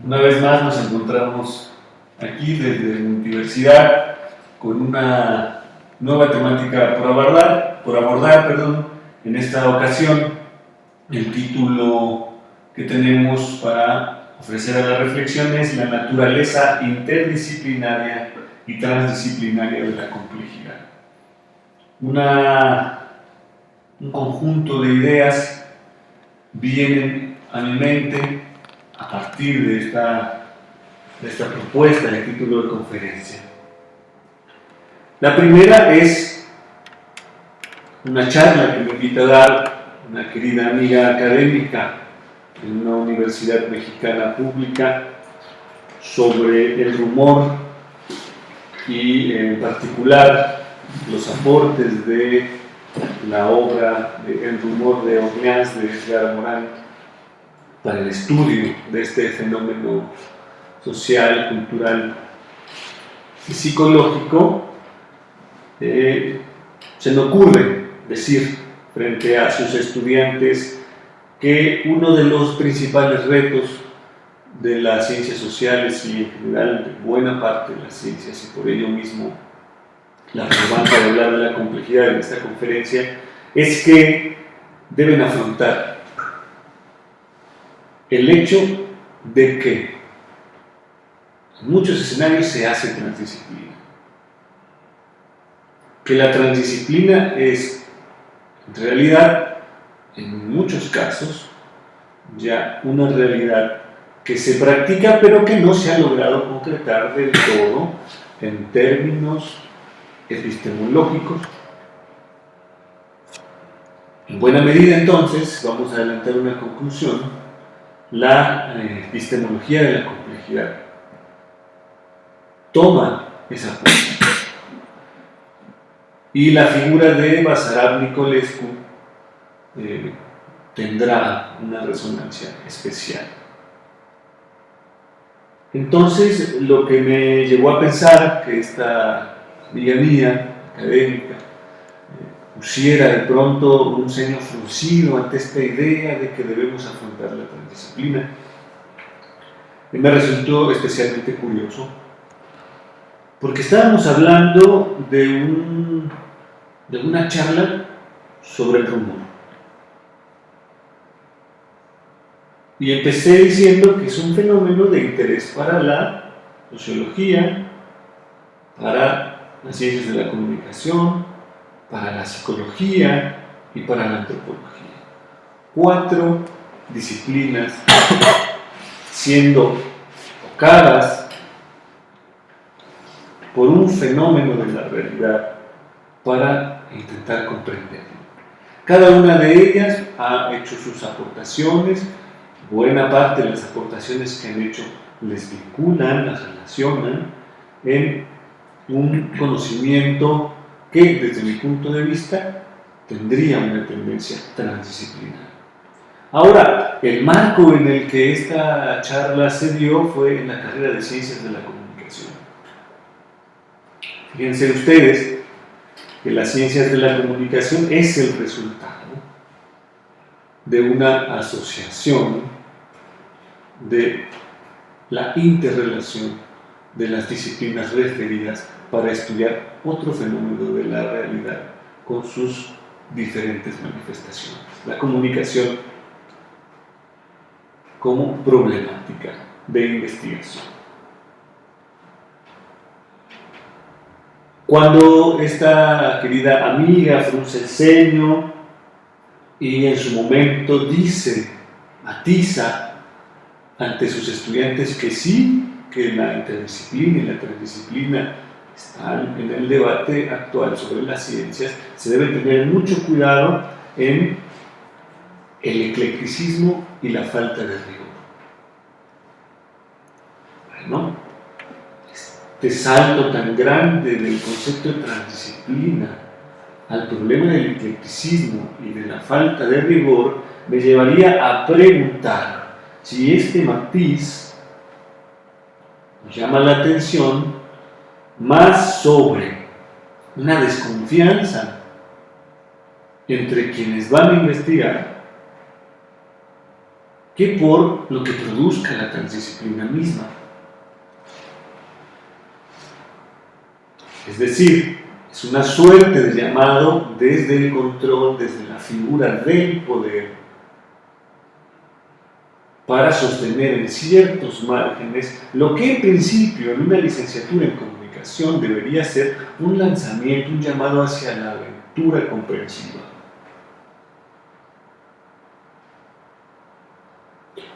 Una vez más nos encontramos aquí desde la universidad con una nueva temática por abordar, perdón. En esta ocasión, el título que tenemos para ofrecer a la reflexión es la naturaleza interdisciplinaria y transdisciplinaria de la complejidad. Un conjunto de ideas vienen a mi mente a partir de esta propuesta de título de conferencia. La primera es una charla que me invita a dar una querida amiga académica en una universidad mexicana pública sobre el rumor y en particular los aportes de la obra de El rumor de Orleans de Edgar Morin para el estudio de este fenómeno social, cultural y psicológico. Se me ocurre decir frente a sus estudiantes que uno de los principales retos de las ciencias sociales y en general de buena parte de las ciencias, y por ello mismo la relevancia de hablar de la complejidad en esta conferencia, es que deben afrontar el hecho de que en muchos escenarios se hace transdisciplina. Que la transdisciplina es, en realidad, en muchos casos, ya una realidad que se practica, pero que no se ha logrado concretar del todo en términos epistemológicos. En buena medida, entonces, vamos a adelantar una conclusión: la epistemología de la complejidad toma esa apuesta. Y la figura de Basarab Nicolescu tendrá una resonancia especial. Entonces, lo que me llevó a pensar que esta amiga mía, académica, pusiera de pronto un ceño fruncido ante esta idea de que debemos afrontar la transdisciplina, me resultó especialmente curioso, porque estábamos hablando de una charla sobre el rumor. Y empecé diciendo que es un fenómeno de interés para la sociología, para las ciencias de la comunicación, para la psicología y para la antropología. 4 disciplinas siendo tocadas por un fenómeno de la realidad para intentar comprenderlo. Cada una de ellas ha hecho sus aportaciones. Buena parte de las aportaciones que han hecho les vinculan, las relacionan en un conocimiento que, desde mi punto de vista, tendría una tendencia transdisciplinar. Ahora, el marco en el que esta charla se dio fue en la carrera de Ciencias de la Comunicación. Fíjense ustedes que las ciencias de la comunicación es el resultado de una asociación de la interrelación de las disciplinas referidas para estudiar otro fenómeno de la realidad con sus diferentes manifestaciones. La comunicación como problemática de investigación. Cuando esta querida amiga frunce el ceño y en su momento dice, matiza ante sus estudiantes que sí, que la interdisciplina y la transdisciplina están en el debate actual sobre las ciencias, se debe tener mucho cuidado en el eclecticismo y la falta de rigor. Bueno, este salto tan grande del concepto de transdisciplina al problema del eclecticismo y de la falta de rigor me llevaría a preguntar si este matiz nos llama la atención más sobre una desconfianza entre quienes van a investigar que por lo que produzca la transdisciplina misma. Es decir, es una suerte de llamado desde el control, desde la figura del poder, para sostener en ciertos márgenes lo que en principio en una licenciatura en comunicación debería ser un lanzamiento, un llamado hacia la aventura comprensiva.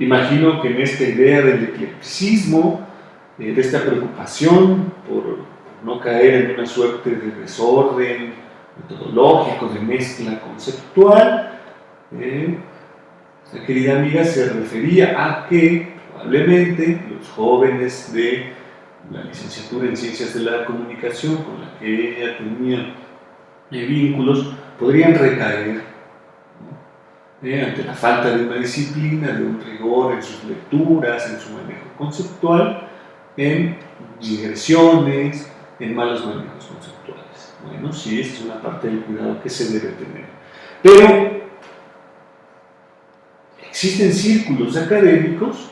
Imagino que en esta idea del eclecticismo, de esta preocupación por no caer en una suerte de desorden metodológico, de mezcla conceptual, la querida amiga se refería a que probablemente los jóvenes de la licenciatura en Ciencias de la Comunicación con la que ella tenía vínculos podrían recaer, ¿no? Ante la falta de una disciplina, de un rigor en sus lecturas, en su manejo conceptual, en digresiones, en malos manejos conceptuales. Bueno, sí, esta es una parte del cuidado que se debe tener. Pero existen círculos académicos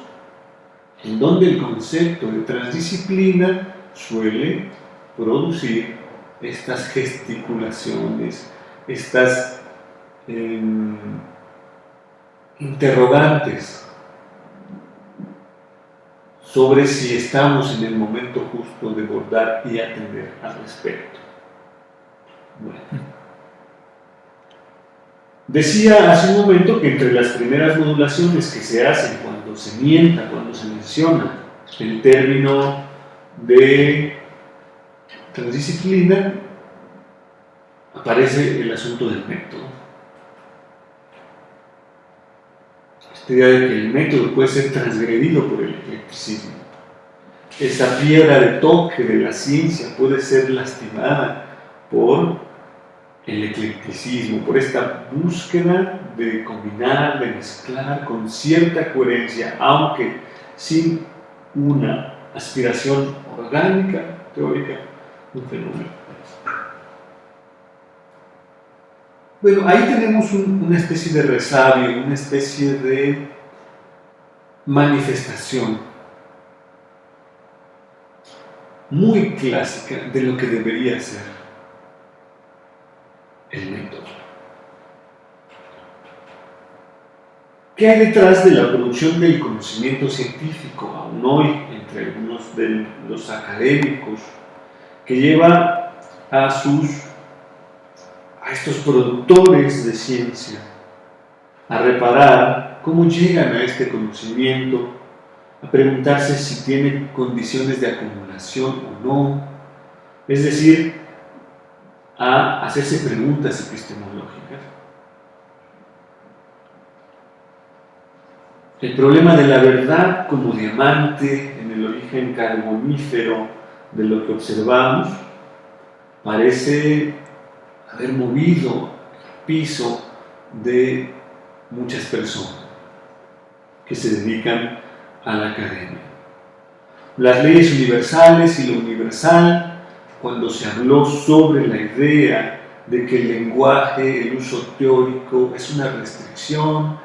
en donde el concepto de transdisciplina suele producir estas gesticulaciones, estas interrogantes sobre si estamos en el momento justo de abordar y atender al respecto. Bueno. Decía hace un momento que entre las primeras modulaciones que se hacen cuando se mienta, cuando se menciona el término de transdisciplina, aparece el asunto del método. Esta idea de que el método puede ser transgredido por el eclecticismo. Esa piedra de toque de la ciencia puede ser lastimada por el eclecticismo, por esta búsqueda de combinar, de mezclar con cierta coherencia, aunque sin una aspiración orgánica, teórica, un fenómeno. Bueno, ahí tenemos una especie de resabio, una especie de manifestación muy clásica de lo que debería ser el método. ¿Qué hay detrás de la producción del conocimiento científico, aún hoy, entre algunos de los académicos, que lleva a estos productores de ciencia a reparar cómo llegan a este conocimiento, a preguntarse si tienen condiciones de acumulación o no? Es decir, a hacerse preguntas epistemológicas. El problema de la verdad como diamante en el origen carbonífero de lo que observamos parece haber movido el piso de muchas personas que se dedican a la academia. Las leyes universales y lo universal, cuando se habló sobre la idea de que el lenguaje, el uso teórico, es una restricción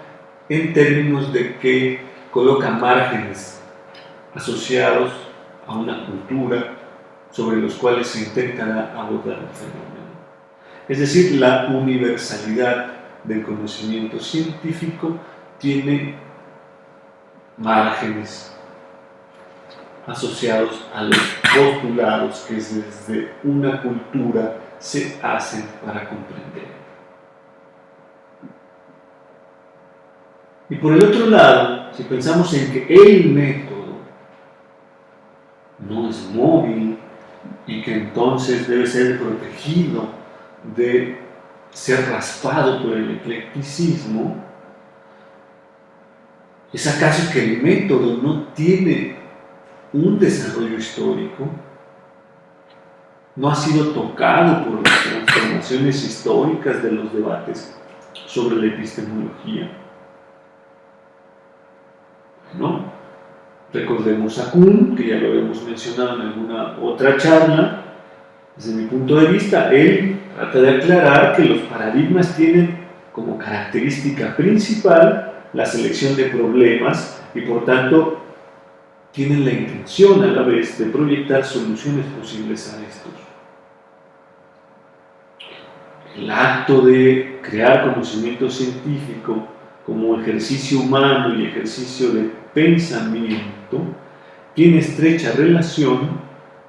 en términos de que coloca márgenes asociados a una cultura sobre los cuales se intentará abordar el fenómeno. Es decir, la universalidad del conocimiento científico tiene márgenes asociados a los postulados que desde una cultura se hacen para comprender. Y por el otro lado, si pensamos en que el método no es móvil y que entonces debe ser protegido de ser raspado por el eclecticismo, ¿es acaso que el método no tiene un desarrollo histórico? ¿No ha sido tocado por las transformaciones históricas de los debates sobre la epistemología? ¿No? Recordemos a Kuhn, que ya lo habíamos mencionado en alguna otra charla. Desde mi punto de vista, él trata de aclarar que los paradigmas tienen como característica principal la selección de problemas y por tanto tienen la intención a la vez de proyectar soluciones posibles a estos. El acto de crear conocimiento científico como ejercicio humano y ejercicio de pensamiento tiene estrecha relación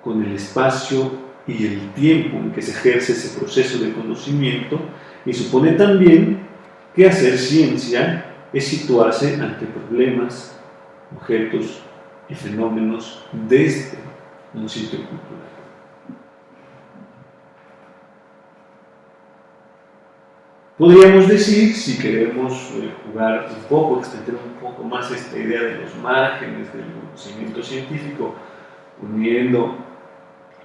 con el espacio y el tiempo en que se ejerce ese proceso de conocimiento y supone también que hacer ciencia es situarse ante problemas, objetos y fenómenos desde un sitio cultural. Podríamos decir, si queremos jugar un poco, extender un poco más esta idea de los márgenes del conocimiento científico, uniendo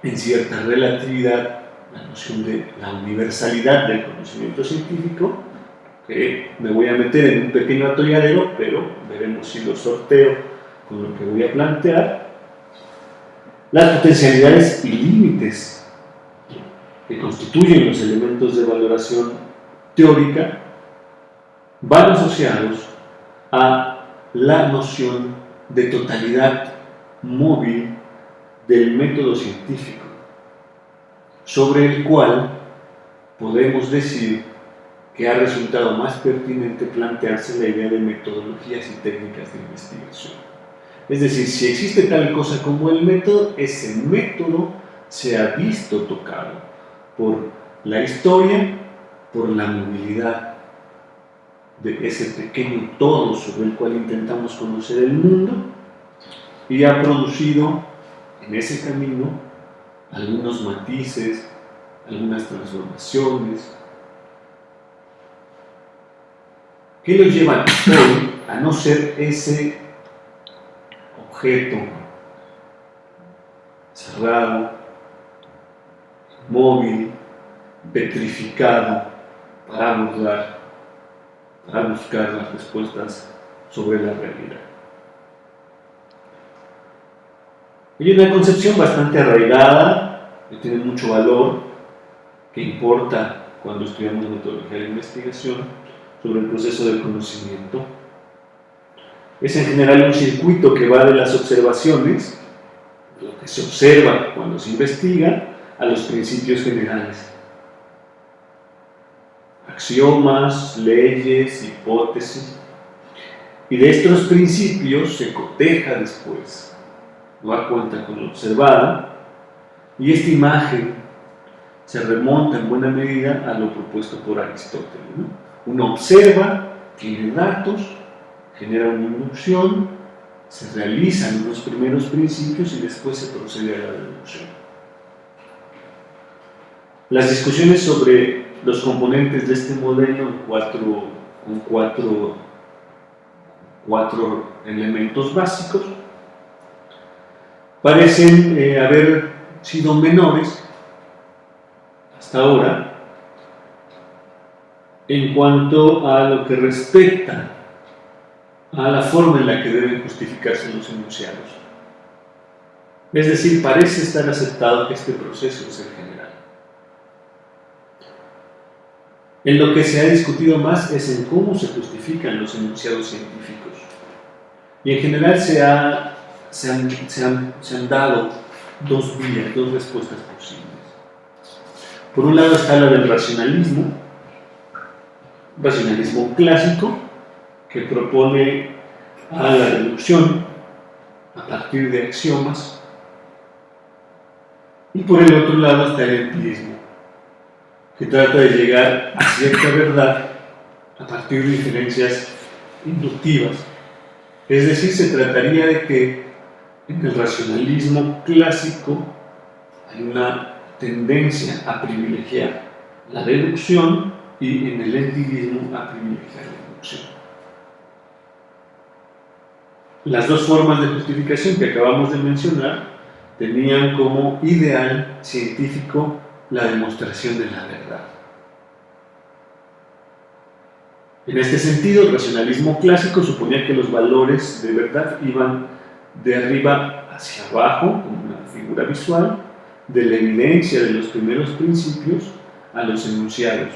en cierta relatividad la noción de la universalidad del conocimiento científico, que me voy a meter en un pequeño atolladero, pero veremos si lo sorteo con lo que voy a plantear. Las potencialidades y límites que constituyen los elementos de valoración teórica van asociados a la noción de totalidad móvil del método científico, sobre el cual podemos decir que ha resultado más pertinente plantearse la idea de metodologías y técnicas de investigación. Es decir, si existe tal cosa como el método, ese método se ha visto tocado por la historia, por la movilidad de ese pequeño todo sobre el cual intentamos conocer el mundo y ha producido en ese camino algunos matices, algunas transformaciones que lo llevan hoy a no ser ese objeto cerrado, móvil, petrificado, para buscar las respuestas sobre la realidad. Hay una concepción bastante arraigada, que tiene mucho valor, que importa cuando estudiamos metodología de investigación, sobre el proceso del conocimiento. Es en general un circuito que va de las observaciones, lo que se observa cuando se investiga, a los principios generales. Axiomas, leyes, hipótesis, y de estos principios se coteja después, da cuenta con lo observado, y esta imagen se remonta en buena medida a lo propuesto por Aristóteles, ¿no? Uno observa, tiene datos, genera una inducción, se realizan los primeros principios y después se procede a la deducción. Las discusiones sobre los componentes de este modelo en cuatro elementos básicos parecen haber sido menores hasta ahora en cuanto a lo que respecta a la forma en la que deben justificarse los enunciados. Es decir, parece estar aceptado que este proceso es el general. En lo que se ha discutido más es en cómo se justifican los enunciados científicos. Y en general se han dado dos vías, dos respuestas posibles. Por un lado está la del racionalismo clásico, que propone a la deducción a partir de axiomas, y por el otro lado está el empirismo, que trata de llegar a cierta verdad a partir de inferencias inductivas. Es decir, se trataría de que en el racionalismo clásico hay una tendencia a privilegiar la deducción y en el empirismo a privilegiar la inducción. Las dos formas de justificación que acabamos de mencionar tenían como ideal científico la demostración de la verdad. En este sentido, el racionalismo clásico suponía que los valores de verdad iban de arriba hacia abajo, como una figura visual, de la evidencia de los primeros principios a los enunciados,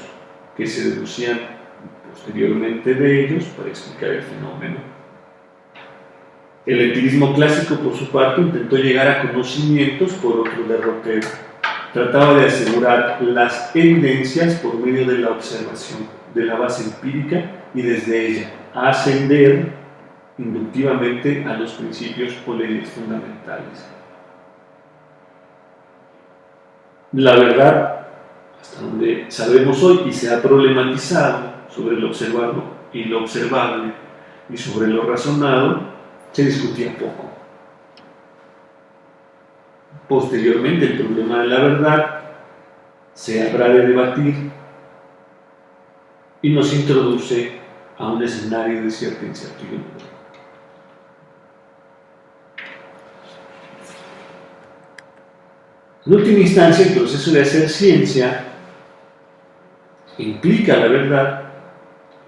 que se deducían posteriormente de ellos para explicar el fenómeno. El empirismo clásico, por su parte, intentó llegar a conocimientos por otro derrotero. Trataba de asegurar las evidencias por medio de la observación, de la base empírica, y desde ella ascender inductivamente a los principios o leyes fundamentales. La verdad, hasta donde sabemos hoy y se ha problematizado sobre lo observado y lo observable y sobre lo razonado, se discutía poco. Posteriormente, el problema de la verdad se habrá de debatir y nos introduce a un escenario de cierta incertidumbre. En última instancia, el proceso de hacer ciencia implica la verdad,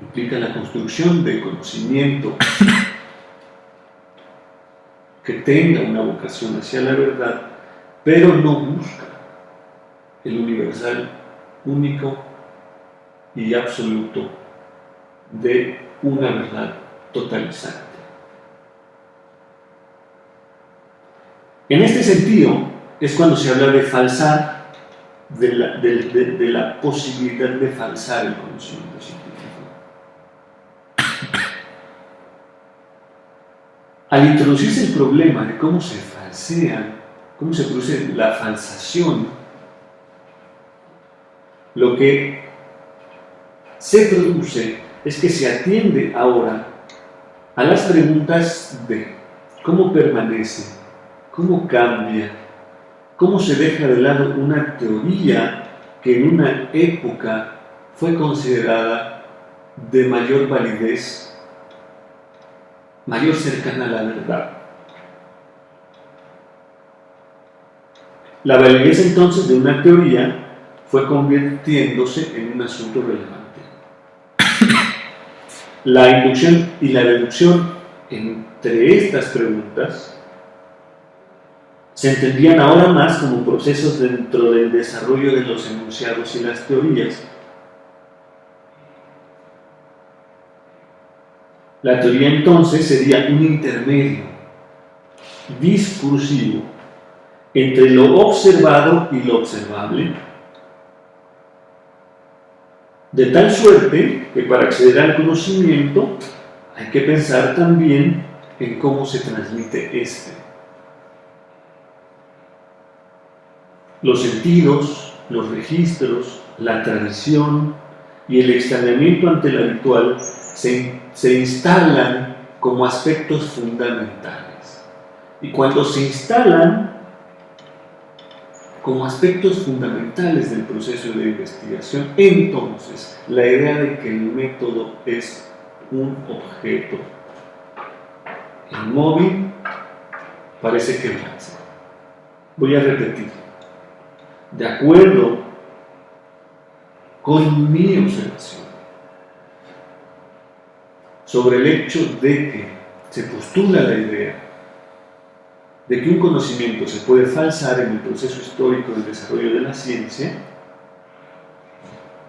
implica la construcción de conocimiento que tenga una vocación hacia la verdad, pero no busca el universal, único y absoluto de una verdad totalizante. En este sentido, es cuando se habla de falsar, de la posibilidad de falsar el conocimiento científico. Al introducirse el problema de cómo se falsean, cómo se produce la falsación, lo que se produce es que se atiende ahora a las preguntas de cómo permanece, cómo cambia, cómo se deja de lado una teoría que en una época fue considerada de mayor validez, mayor cercana a la verdad. La validez entonces de una teoría fue convirtiéndose en un asunto relevante. La inducción y la deducción entre estas preguntas se entendían ahora más como procesos dentro del desarrollo de los enunciados y las teorías. La teoría entonces sería un intermedio discursivo entre lo observado y lo observable, de tal suerte que para acceder al conocimiento hay que pensar también en cómo se transmite este. Los sentidos, los registros, la tradición y el extrañamiento ante el habitual se instalan como aspectos fundamentales. Y cuando se instalan como aspectos fundamentales del proceso de investigación, entonces la idea de que el método es un objeto inmóvil parece quebrarse. Voy a repetir. De acuerdo con mi observación sobre el hecho de que se postula la idea de que un conocimiento se puede falsar en el proceso histórico del desarrollo de la ciencia,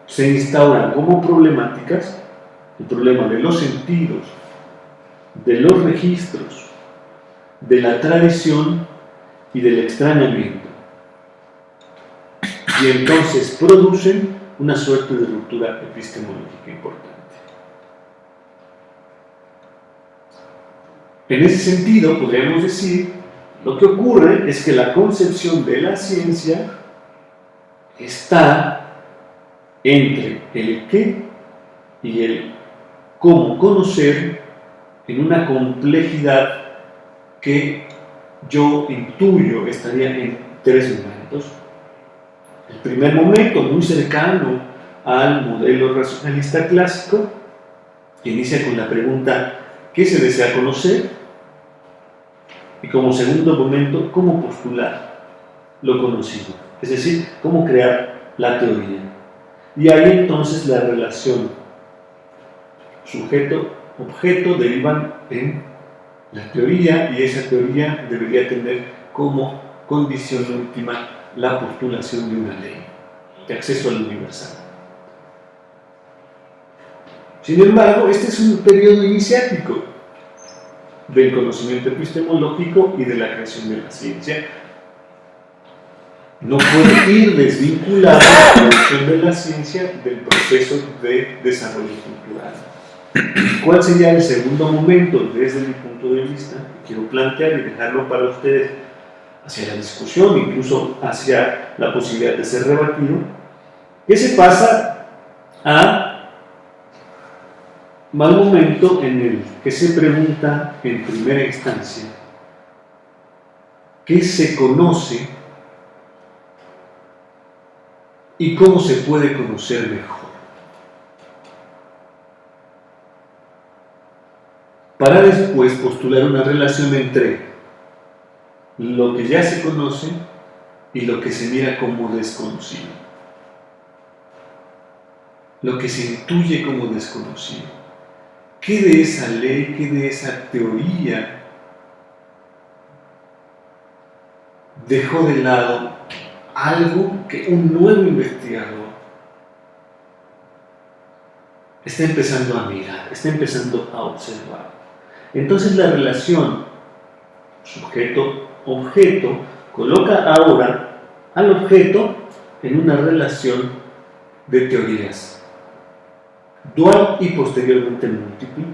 se instauran como problemáticas el problema de los sentidos, de los registros, de la tradición y del extrañamiento. Y entonces producen una suerte de ruptura epistemológica importante. En ese sentido, podríamos decir, lo que ocurre es que la concepción de la ciencia está entre el qué y el cómo conocer en una complejidad que yo intuyo estaría en tres momentos. El primer momento, muy cercano al modelo racionalista clásico, que inicia con la pregunta ¿qué se desea conocer? Y como segundo momento, ¿cómo postular lo conocido? Es decir, ¿cómo crear la teoría? Y ahí entonces la relación sujeto-objeto derivan en la teoría, y esa teoría debería tener como condición última la postulación de una ley de acceso al universal. Sin embargo, este es un periodo iniciático del conocimiento epistemológico y de la creación de la ciencia. No puede ir desvinculado la producción de la ciencia del proceso de desarrollo cultural. ¿Cuál sería el segundo momento desde mi punto de vista que quiero plantear y dejarlo para ustedes hacia la discusión, incluso hacia la posibilidad de ser rebatido? Que se pasa a mal momento en el que se pregunta en primera instancia qué se conoce y cómo se puede conocer mejor. Para después postular una relación entre lo que ya se conoce y lo que se mira como desconocido. Lo que se intuye como desconocido. ¿Qué de esa ley, qué de esa teoría dejó de lado algo que un nuevo investigador está empezando a mirar, está empezando a observar? Entonces la relación sujeto-objeto coloca ahora al objeto en una relación de teorías dual y posteriormente múltiple,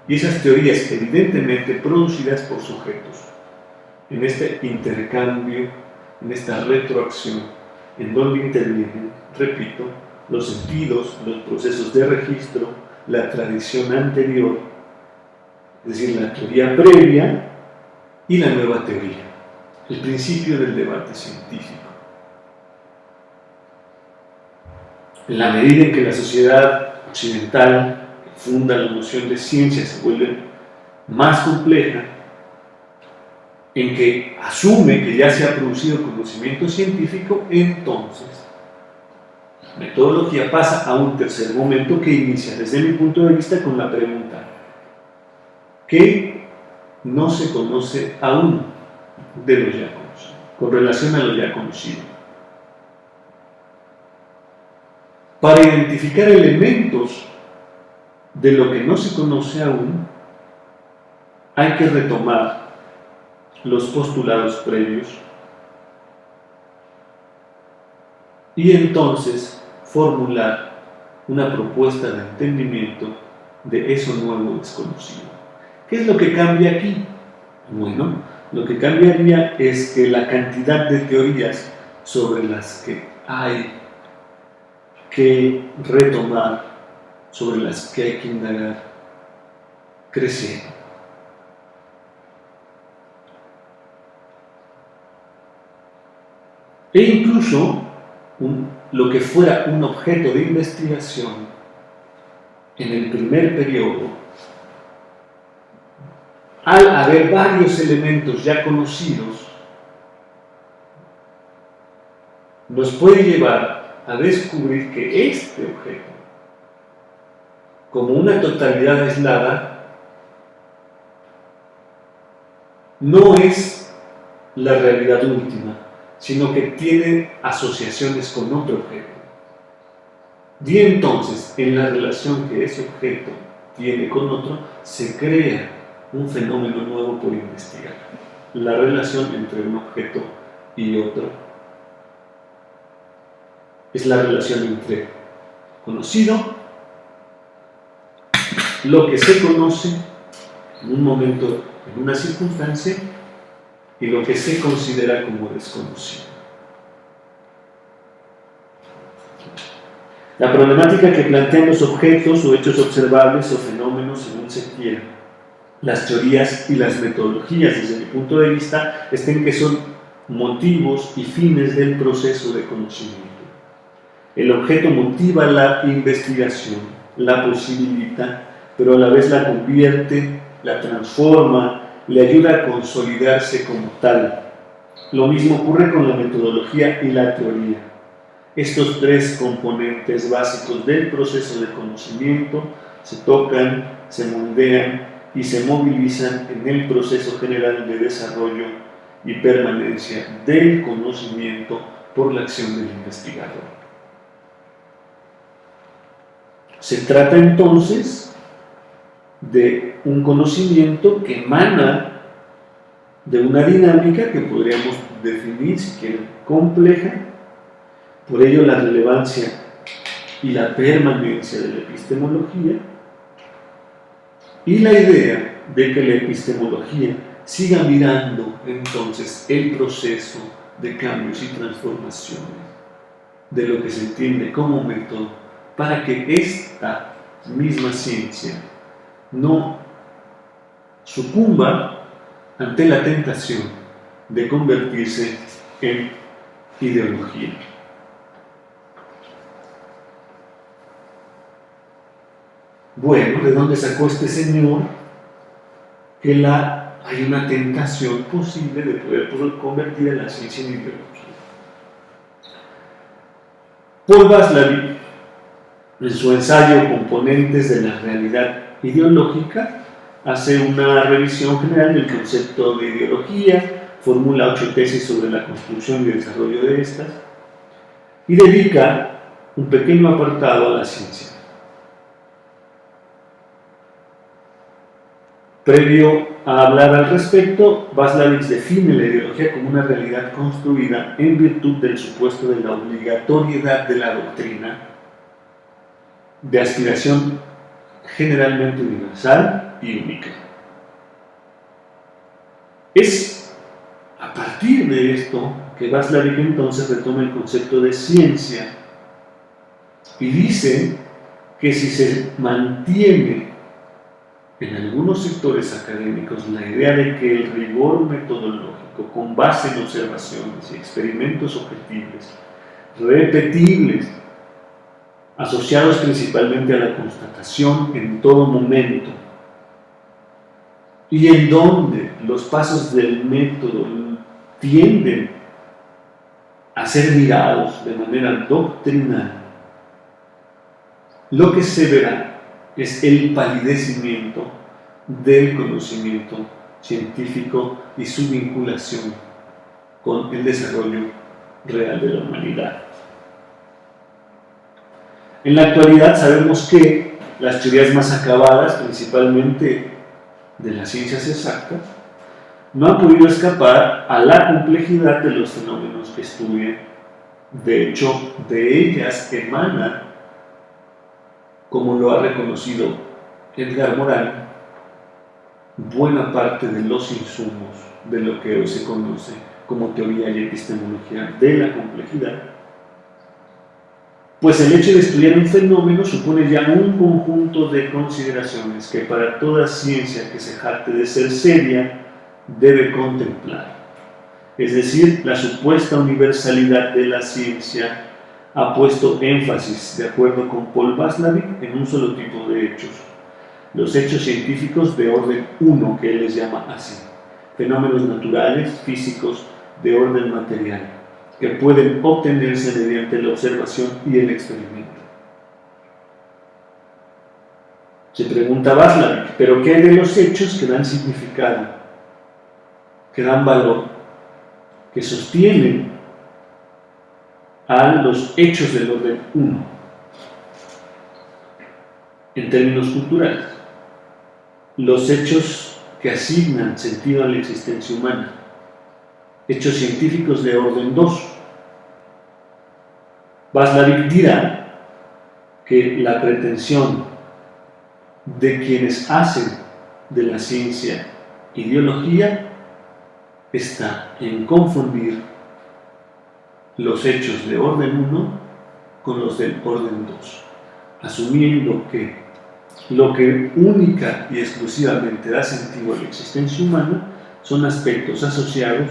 y esas teorías evidentemente producidas por sujetos, en este intercambio, en esta retroacción, en donde intervienen, repito, los sentidos, los procesos de registro, la tradición anterior, es decir, la teoría previa y la nueva teoría, el principio del debate científico. En la medida en que la sociedad occidental que funda la noción de ciencia se vuelve más compleja, en que asume que ya se ha producido conocimiento científico, entonces la metodología pasa a un tercer momento que inicia, desde mi punto de vista, con la pregunta: ¿qué no se conoce aún de lo ya conocido, con relación a lo ya conocido? Para identificar elementos de lo que no se conoce aún, hay que retomar los postulados previos y entonces formular una propuesta de entendimiento de eso nuevo desconocido. ¿Qué es lo que cambia aquí? Bueno, lo que cambiaría es que la cantidad de teorías sobre las que hay que retomar, sobre las que hay que indagar, crece. E incluso lo que fuera un objeto de investigación en el primer periodo, al haber varios elementos ya conocidos, nos puede llevar a descubrir que este objeto, como una totalidad aislada, no es la realidad última, sino que tiene asociaciones con otro objeto. Y entonces, en la relación que ese objeto tiene con otro, se crea un fenómeno nuevo por investigar. La relación entre un objeto y otro es la relación entre conocido, lo que se conoce en un momento, en una circunstancia, y lo que se considera como desconocido. La problemática que plantean los objetos o hechos observables o fenómenos, según se quiera, las teorías y las metodologías, desde mi punto de vista, está en que son motivos y fines del proceso de conocimiento. El objeto motiva la investigación, la posibilita, pero a la vez la convierte, la transforma, le ayuda a consolidarse como tal. Lo mismo ocurre con la metodología y la teoría. Estos tres componentes básicos del proceso de conocimiento se tocan, se moldean y se movilizan en el proceso general de desarrollo y permanencia del conocimiento por la acción del investigador. Se trata entonces de un conocimiento que emana de una dinámica que podríamos definir, si quieren, compleja. Por ello, la relevancia y la permanencia de la epistemología, y la idea de que la epistemología siga mirando entonces el proceso de cambios y transformaciones de lo que se entiende como método, para que esta misma ciencia no sucumba ante la tentación de convertirse en ideología. Bueno, ¿de dónde sacó este señor que hay una tentación posible de poder convertir a la ciencia en ideología? Paul Václavic, en su ensayo Componentes de la realidad ideológica, hace una revisión general del concepto de ideología, formula 8 tesis sobre la construcción y desarrollo de estas, y dedica un pequeño apartado a la ciencia. Previo a hablar al respecto, Václavic define la ideología como una realidad construida en virtud del supuesto de la obligatoriedad de la doctrina, de aspiración generalmente universal y única. Es a partir de esto que Václavic entonces retoma el concepto de ciencia y dice que si se mantiene en algunos sectores académicos la idea de que el rigor metodológico con base en observaciones y experimentos objetivos, repetibles, asociados principalmente a la constatación en todo momento, y en donde los pasos del método tienden a ser mirados de manera doctrinal, lo que se verá es el palidecimiento del conocimiento científico y su vinculación con el desarrollo real de la humanidad. En la actualidad sabemos que las teorías más acabadas, principalmente de las ciencias exactas, no han podido escapar a la complejidad de los fenómenos que estudian. De hecho, de ellas emana, como lo ha reconocido Edgar Morin, buena parte de los insumos de lo que hoy se conoce como teoría y epistemología de la complejidad, pues el hecho de estudiar un fenómeno supone ya un conjunto de consideraciones que para toda ciencia que se jacte de ser seria debe contemplar. Es decir, la supuesta universalidad de la ciencia ha puesto énfasis, de acuerdo con Paul Václavic, en un solo tipo de hechos: los hechos científicos de orden 1, que él les llama así, fenómenos naturales, físicos, de orden material, que pueden obtenerse mediante la observación y el experimento. Se pregunta Václavic, ¿pero qué hay de los hechos que dan significado, que dan valor, que sostienen a los hechos del orden 1, en términos culturales? Los hechos que asignan sentido a la existencia humana, hechos científicos de orden 2. Václavic dirá que la pretensión de quienes hacen de la ciencia ideología está en confundir los hechos de orden 1 con los del orden 2, asumiendo que lo que única y exclusivamente da sentido a la existencia humana son aspectos asociados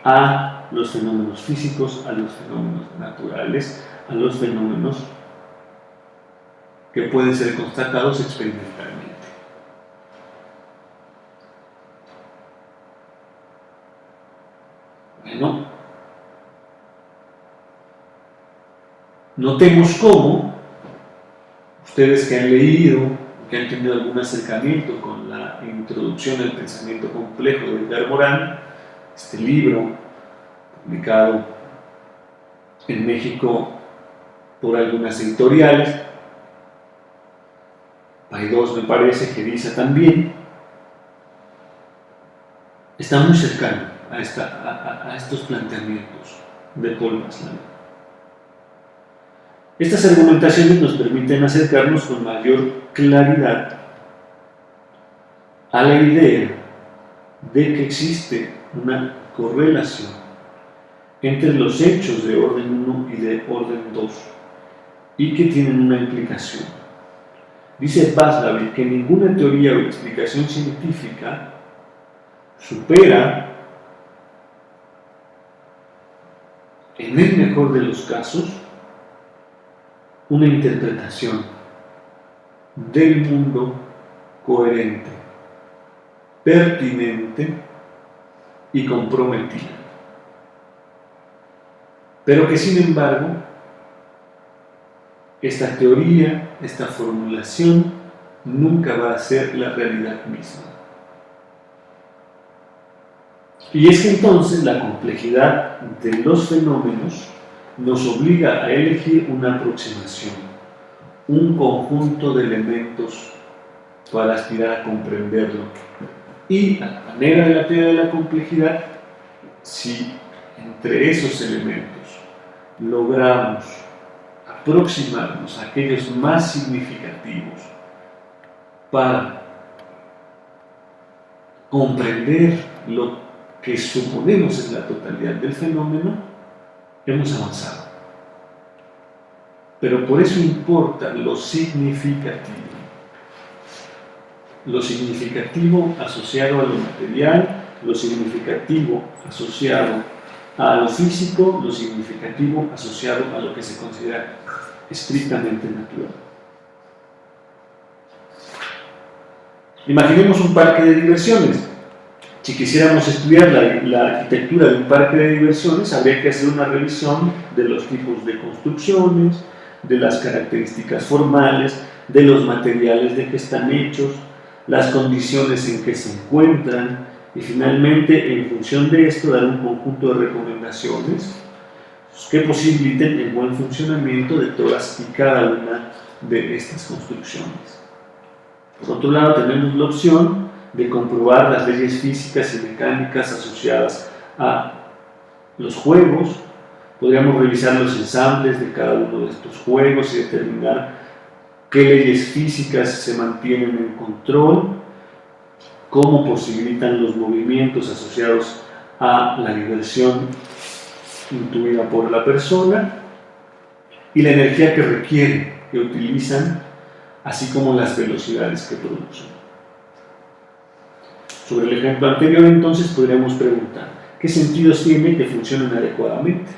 a los fenómenos físicos, a los fenómenos naturales, a los fenómenos que pueden ser constatados experimentalmente. Bueno, notemos cómo ustedes que han leído, que han tenido algún acercamiento con la introducción al pensamiento complejo de Edgar Morin, este libro publicado en México por algunas editoriales, hay dos, me parece, que dice también, está muy cercano a estos planteamientos de Paul Maslow. Estas argumentaciones nos permiten acercarnos con mayor claridad a la idea de que existe una correlación entre los hechos de orden 1 y de orden 2 y que tienen una implicación. Dice Václavic que ninguna teoría o explicación científica supera, en el mejor de los casos, una interpretación del mundo coherente, pertinente y comprometida. Pero que sin embargo, esta teoría, esta formulación, nunca va a ser la realidad misma. Y es que entonces la complejidad de los fenómenos nos obliga a elegir una aproximación, un conjunto de elementos para aspirar a comprenderlo. Y a la manera de la teoría de la complejidad, si entre esos elementos logramos aproximarnos a aquellos más significativos para comprender lo que suponemos es la totalidad del fenómeno, hemos avanzado. Pero por eso importa lo significativo. Lo significativo asociado a lo material, lo significativo asociado a lo físico, lo significativo asociado a lo que se considera estrictamente natural. Imaginemos un parque de diversiones. Si quisiéramos estudiar la arquitectura de un parque de diversiones, habría que hacer una revisión de los tipos de construcciones, de las características formales, de los materiales de que están hechos, las condiciones en que se encuentran y finalmente, en función de esto, dar un conjunto de recomendaciones que posibiliten el buen funcionamiento de todas y cada una de estas construcciones. Por otro lado, tenemos la opción de comprobar las leyes físicas y mecánicas asociadas a los juegos. Podríamos revisar los ensambles de cada uno de estos juegos y determinar qué leyes físicas se mantienen en control, cómo posibilitan los movimientos asociados a la diversión intuida por la persona y la energía que requieren, que utilizan, así como las velocidades que producen. Sobre el ejemplo anterior, entonces, podríamos preguntar, ¿qué sentidos tiene que funcionen adecuadamente?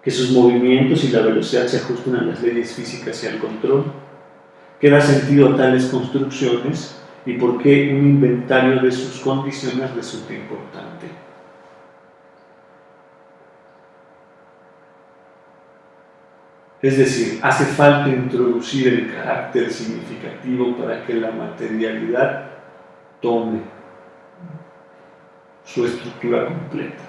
Que sus movimientos y la velocidad se ajusten a las leyes físicas y al control. ¿Qué da sentido a tales construcciones y por qué un inventario de sus condiciones resulta importante? Es decir, hace falta introducir el carácter significativo para que la materialidad tome su estructura completa.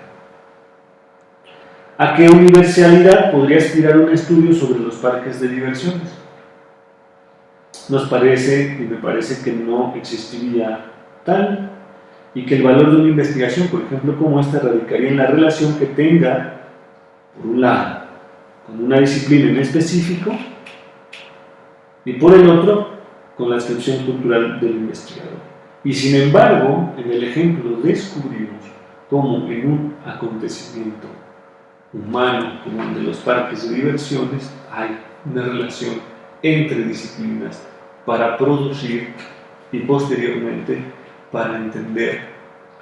¿A qué universalidad podría aspirar un estudio sobre los parques de diversiones? Nos parece, y me parece que no existiría tal, y que el valor de una investigación, por ejemplo, como esta, radicaría en la relación que tenga, por un lado, con una disciplina en específico, y por el otro, con la adscripción cultural del investigador. Y sin embargo, en el ejemplo descubrimos cómo en un acontecimiento humano como el de los parques de diversiones hay una relación entre disciplinas para producir y posteriormente para entender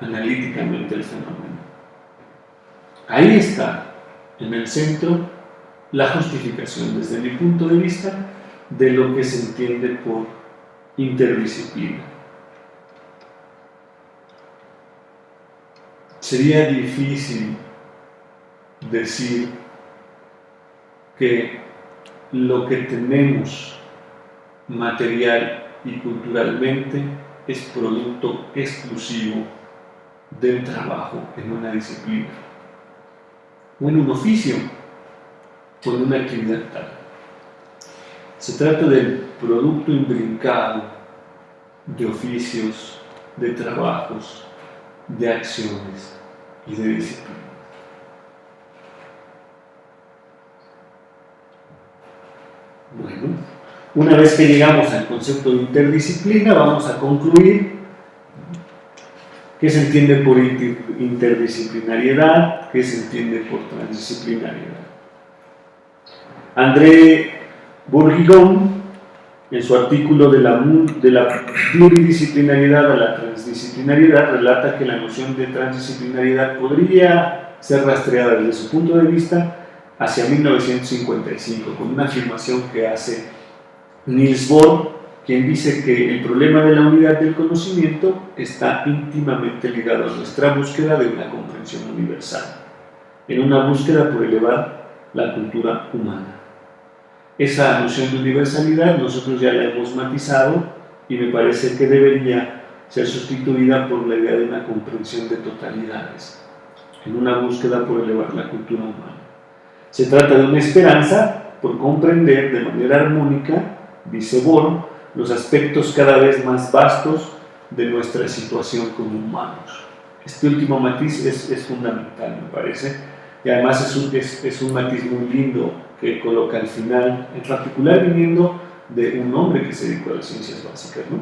analíticamente el fenómeno. Ahí está, en el centro, la justificación desde mi punto de vista de lo que se entiende por interdisciplina. Sería difícil decir que lo que tenemos material y culturalmente es producto exclusivo del trabajo en una disciplina o en un oficio o en una actividad tal. Se trata del producto imbrincado de oficios, de trabajos, de acciones y de disciplina. Bueno, una vez que llegamos al concepto de interdisciplina, vamos a concluir qué se entiende por interdisciplinariedad, qué se entiende por transdisciplinariedad. André Bourguignon, en su artículo de la pluridisciplinariedad a la transdisciplinariedad, relata que la noción de transdisciplinariedad podría ser rastreada desde su punto de vista hacia 1955, con una afirmación que hace Niels Bohr, quien dice que el problema de la unidad del conocimiento está íntimamente ligado a nuestra búsqueda de una comprensión universal, en una búsqueda por elevar la cultura humana. Esa noción de universalidad nosotros ya la hemos matizado y me parece que debería ser sustituida por la idea de una comprensión de totalidades, en una búsqueda por elevar la cultura humana. Se trata de una esperanza por comprender de manera armónica, dice Bohr, los aspectos cada vez más vastos de nuestra situación como humanos. Este último matiz es fundamental, me parece, y además es un matiz muy lindo que coloca al final, en particular viniendo de un hombre que se dedicó a las ciencias básicas, ¿no?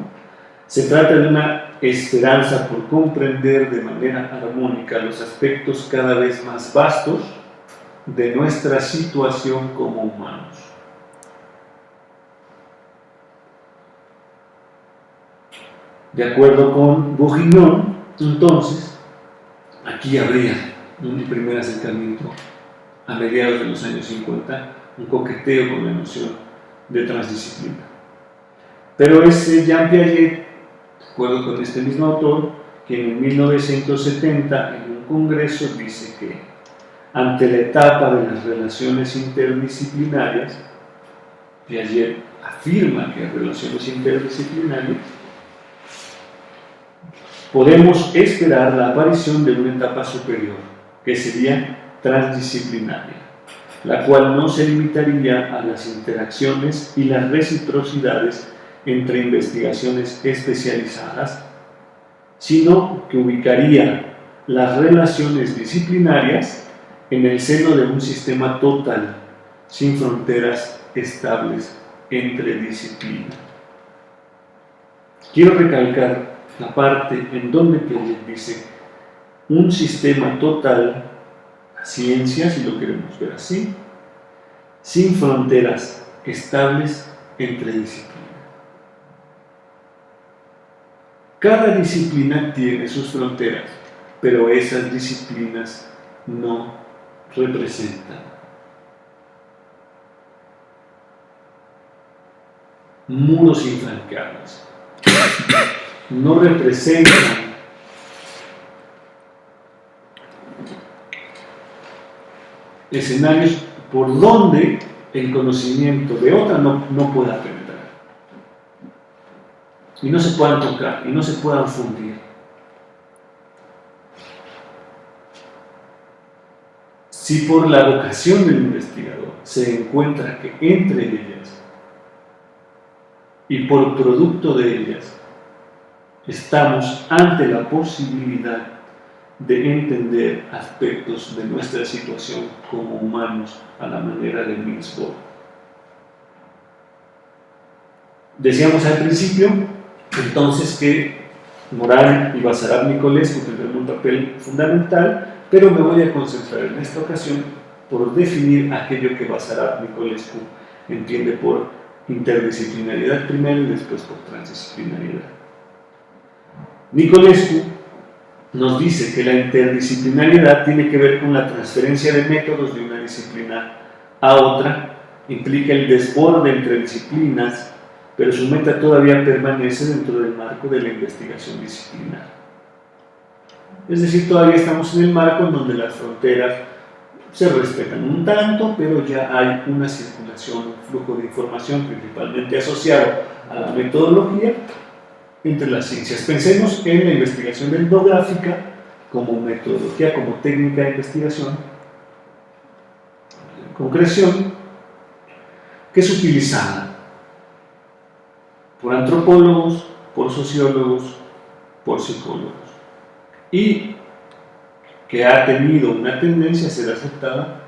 Se trata de una esperanza por comprender de manera armónica los aspectos cada vez más vastos de nuestra situación como humanos. De acuerdo con Bourguignon, entonces, aquí habría un primer acercamiento a mediados de los años 50, un coqueteo con la noción de transdisciplina. Pero es Jean Piaget, de acuerdo con este mismo autor, quien en 1970 en un congreso dice que ante la etapa de las relaciones interdisciplinarias, Piaget afirma que las relaciones interdisciplinarias podemos esperar la aparición de una etapa superior, que sería transdisciplinaria, la cual no se limitaría a las interacciones y las reciprocidades entre investigaciones especializadas, sino que ubicaría las relaciones disciplinarias en el seno de un sistema total, sin fronteras estables entre disciplinas. Quiero recalcar la parte en donde Piaget dice un sistema total, la ciencia, si lo queremos ver así, sin fronteras estables entre disciplinas. Cada disciplina tiene sus fronteras, pero esas disciplinas no representan muros infranqueables, no representan escenarios por donde el conocimiento de otra no pueda penetrar y no se puedan tocar y no se puedan fundir. Si por la vocación del investigador se encuentra que entre ellas y por producto de ellas estamos ante la posibilidad de entender aspectos de nuestra situación como humanos a la manera de Niels Bohr. Decíamos al principio, entonces, que Morán y Basarab Nicolescu tendrán un papel fundamental, pero me voy a concentrar en esta ocasión por definir aquello que Basarab Nicolescu entiende por interdisciplinariedad primero y después por transdisciplinariedad. Nicolescu nos dice que la interdisciplinariedad tiene que ver con la transferencia de métodos de una disciplina a otra, implica el desborde entre disciplinas, pero su meta todavía permanece dentro del marco de la investigación disciplinar. Es decir, todavía estamos en el marco en donde las fronteras se respetan un tanto, pero ya hay una circulación, un flujo de información principalmente asociado a la metodología entre las ciencias. Pensemos en la investigación etnográfica como metodología, como técnica de investigación, concreción, que es utilizada por antropólogos, por sociólogos, por psicólogos, y que ha tenido una tendencia a ser aceptada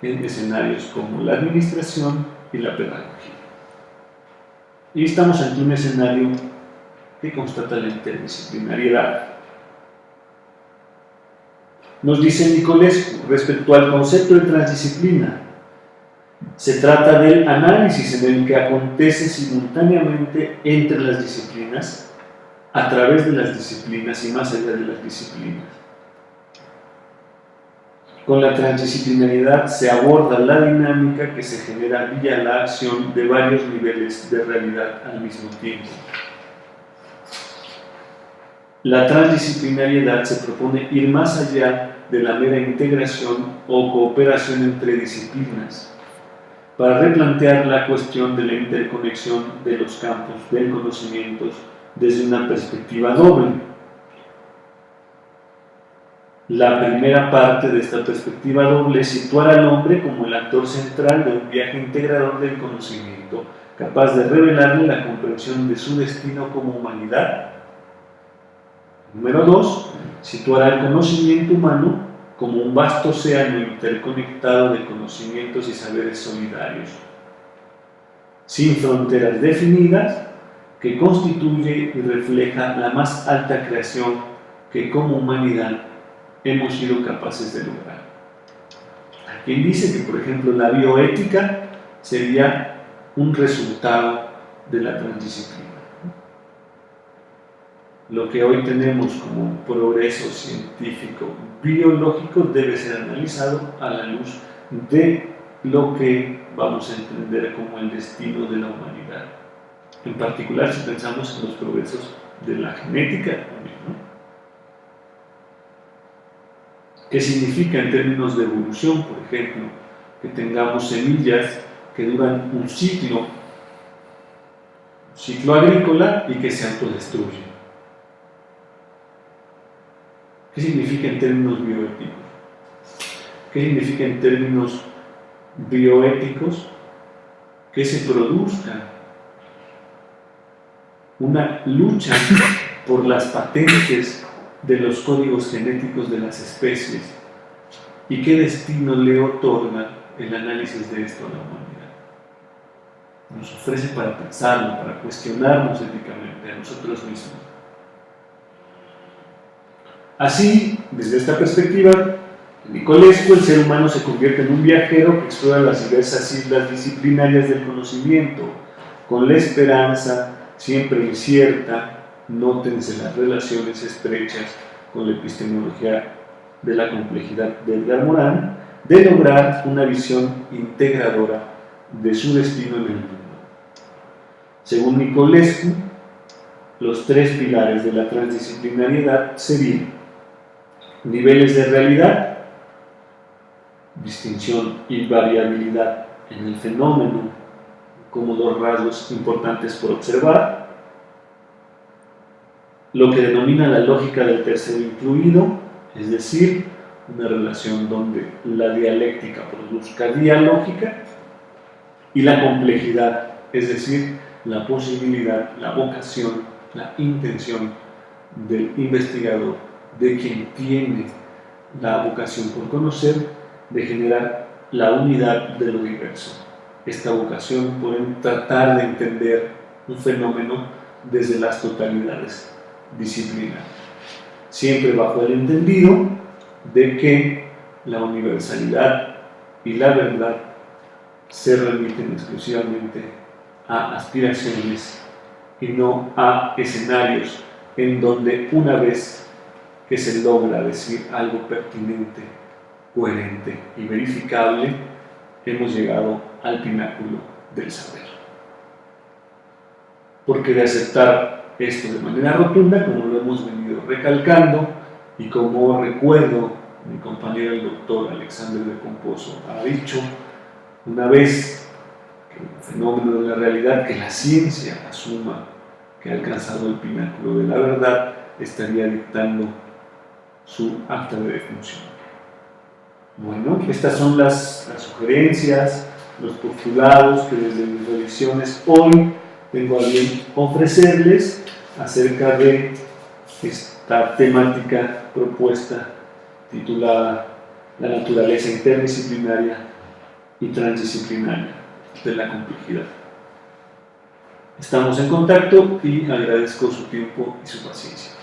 en escenarios como la administración y la pedagogía. Y estamos ante un escenario que constata la interdisciplinariedad. Nos dice Nicolescu respecto al concepto de transdisciplina: se trata del análisis en el que acontece simultáneamente entre las disciplinas, a través de las disciplinas y más allá de las disciplinas. Con la transdisciplinariedad se aborda la dinámica que se genera vía la acción de varios niveles de realidad al mismo tiempo. La transdisciplinariedad se propone ir más allá de la mera integración o cooperación entre disciplinas, para replantear la cuestión de la interconexión de los campos del conocimiento desde una perspectiva doble. La primera parte de esta perspectiva doble es situar al hombre como el actor central de un viaje integrador del conocimiento, capaz de revelarle la comprensión de su destino como humanidad. Número 2, situar al conocimiento humano como un vasto océano interconectado de conocimientos y saberes solidarios, sin fronteras definidas, que constituye y refleja la más alta creación que como humanidad hemos sido capaces de lograr. Hay quien dice que, por ejemplo, la bioética sería un resultado de la transdisciplina. Lo que hoy tenemos como un progreso científico biológico debe ser analizado a la luz de lo que vamos a entender como el destino de la humanidad. En particular, si pensamos en los progresos de la genética también, ¿no? ¿Qué significa en términos de evolución, por ejemplo, que tengamos semillas que duran un ciclo agrícola y que se autodestruyen? ¿Qué significa en términos bioéticos? ¿Qué significa en términos bioéticos? Que se produzca una lucha por las patentes de los códigos genéticos de las especies, y qué destino le otorga el análisis de esto a la humanidad. Nos ofrece para pensarlo, para cuestionarnos éticamente a nosotros mismos. Así, desde esta perspectiva, en Nicolescu, el ser humano se convierte en un viajero que explora las diversas islas disciplinarias del conocimiento, con la esperanza, siempre incierta, nótense las relaciones estrechas con la epistemología de la complejidad de Edgar Morin, de lograr una visión integradora de su destino en el mundo. Según Nicolescu, los tres pilares de la transdisciplinariedad serían niveles de realidad, distinción y variabilidad en el fenómeno como dos rasgos importantes por observar, lo que denomina la lógica del tercero incluido, es decir, una relación donde la dialéctica produzca dialógica, y la complejidad, es decir, la posibilidad, la vocación, la intención del investigador, de quien tiene la vocación por conocer, de generar la unidad del universo. Esta vocación por tratar de entender un fenómeno desde las totalidades disciplinares, siempre bajo el entendido de que la universalidad y la verdad se remiten exclusivamente a aspiraciones y no a escenarios en donde, una vez que se logra decir algo pertinente, coherente y verificable, hemos llegado al pináculo del saber. Porque de aceptar esto de manera rotunda, como lo hemos venido recalcando, y como recuerdo mi compañero el doctor Alexander de Composo ha dicho, una vez que el fenómeno de la realidad, que la ciencia asuma que ha alcanzado el pináculo de la verdad, estaría dictando su acta de defunción. Bueno, estas son las sugerencias, los postulados que desde mis revisiones hoy tengo a bien ofrecerles acerca de esta temática propuesta titulada La naturaleza interdisciplinaria y transdisciplinaria de la complejidad. Estamos en contacto y agradezco su tiempo y su paciencia.